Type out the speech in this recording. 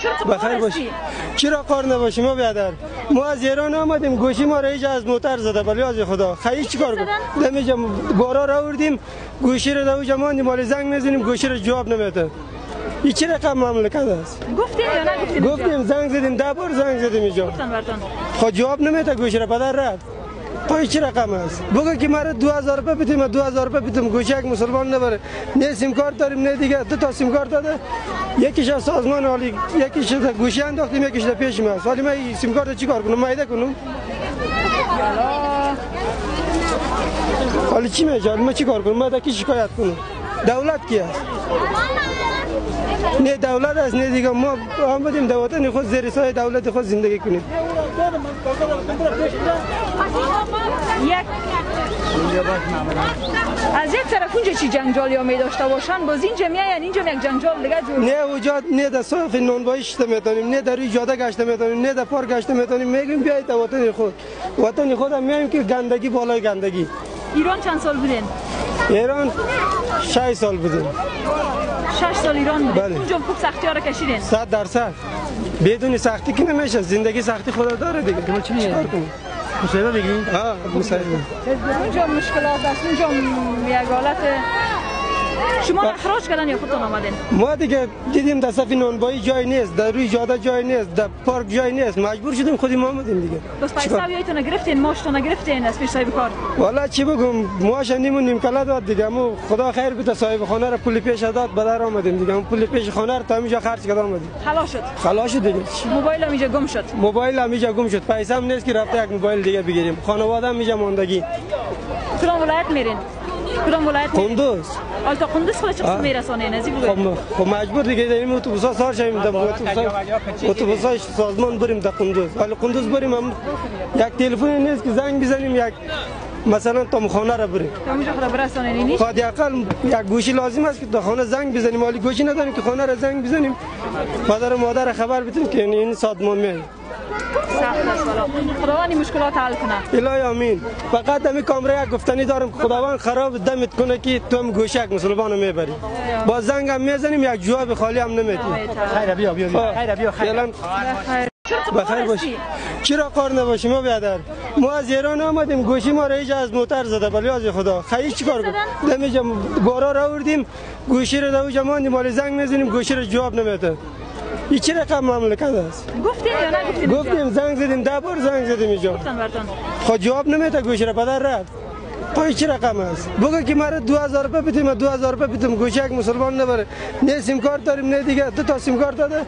بخیر باشی. چرا کار نباشی ما بیادر؟ ما از ایران آمدیم گوشی ما را ایجا از موتر زده ولی از خدا خیلی چیکار کنیم؟ دمیجا بارا را آوردیم گوشی را دوجا ماندیم مال زنگ میزنیم گوشی را جواب نمیده. این چه رقم مملکت است؟ گفتیم یا نگفتیم؟ گفتیم زنگ زدیم 10 بار زنگ زدیم اینجا. خود جواب نمیده گوشی را پدر رفت. پای چه رقم است؟ بگو که مرا 2000 روپیه بدیم 2000 روپیه بدیم گوشی یک مسلمان نبره. نه سیم کارت داریم نه دیگه دو تا سیم کارت داده. یکیش از سازمان حالی یکیش گوشی انداختیم یکیش در پیشم است. ولی من سیم کارت چی کار کنم؟ مایده کنم. حالی چی میشه؟ ما چی کار کنم؟ ما کی شکایت کنم؟ دولت کی است؟ نه دولت است نه دیگه ما آمدیم در وطن خود زیر سایه دولت خود زندگی کنیم. از یک طرف اونجا چی جنجالی ها می داشته باشن باز اینجا میاین اینجا یک جنجال دیگه جور نه اوجا نه در صاف نونوایی شته میتونیم نه در روی جاده گشته میتونیم نه در پارک گشته میتونیم میگیم بیایید در وطن خود هم میایم که گندگی بالای گندگی. ایران چند سال بودین؟ ایران 6 سال بودیم. 6 سال ایران بودین؟ بله. اونجا خوب سختی ها را کشیدین؟ 100%. بدون سختی که نمیشه زندگی سختی خدا داره دیگه. ما چی کار کنیم؟ مصیبت بگیریم؟ مصیبت. اونجا مشکلات است اونجا یک حالت شما اخراج کردن یا خودتون آمدین؟ ما دیگه دیدیم در صف نونوایی جای نیست در روی جاده جای نیست در پارک جای نیست مجبور شدیم خودیم آمدیم دیگه. بس پیسه بیایتون گرفتین ماشتون گرفتین از پیش صاحب کار؟ والا چی بگم ماش نیم کلا داد دیگه مو خدا خیر بده صاحب خانه را پول پیش داد به در آمدیم دیگه پول پیش خانه را تا اینجا خرج کردم آمدیم. خلاص شد دیگه. موبایل هم اینجا گم شد. موبایل هم اینجا گم شد پیسه هم نیست که رفته یک موبایل دیگه بگیریم خانواده هم اینجا ماندگی. کدام ولایت میرین؟ کدام ولایت؟ قندوز. حالا تا قندوز خود چقدر میرسونین از این بگوید؟ خب مجبور دیگه در این اتوبوسا سوار شویم در اتوبوسای سازمان بریم در قندوز. ولی قندوز بریم هم یک تلفن نیست که زنگ بزنیم یک مثلا تا خانه را بریم. اونجا خود برسونین نیست؟ حداقل یک گوشی لازم است که تا خانه زنگ بزنیم ولی گوشی نداریم که خانه را زنگ بزنیم پدر و مادر خبر بدیم که این سازمان میاد. سخت است والا. خداوند این مشکلات حل کنه. الهی آمین. فقط همین کامره یک گفتنی دارم که خداوند خراب دمت کنه که تو هم گوشی یک مسلمان رو میبری. با زنگ هم میزنیم یک جواب خالی هم نمیدیم. خیر بیا خیر. بخیر باشی. چرا کار نباشی ما بیادر؟ ما از ایران آمدیم گوشی ما را ایجا از موتر زده ولی از خدا خیلی چیکار کنیم؟ دمیجا بارا را آوردیم گوشی را دوجا ماندیم مال زنگ میزنیم گوشی را جواب نمیده. این چه رقم مملکت است؟ گفتیم یا نگفتیم؟ گفتیم زنگ زدیم 10 بار زنگ زدیم اینجا. خود جواب نمیده گوشی را پدر رفت. پای چه رقم است؟ بگو که مرا 2000 روپیه بدیم 2000 روپیه بدیم گوشی یک مسلمان نبره. نه سیم کارت داریم نه دیگه دو تا سیم کارت داده.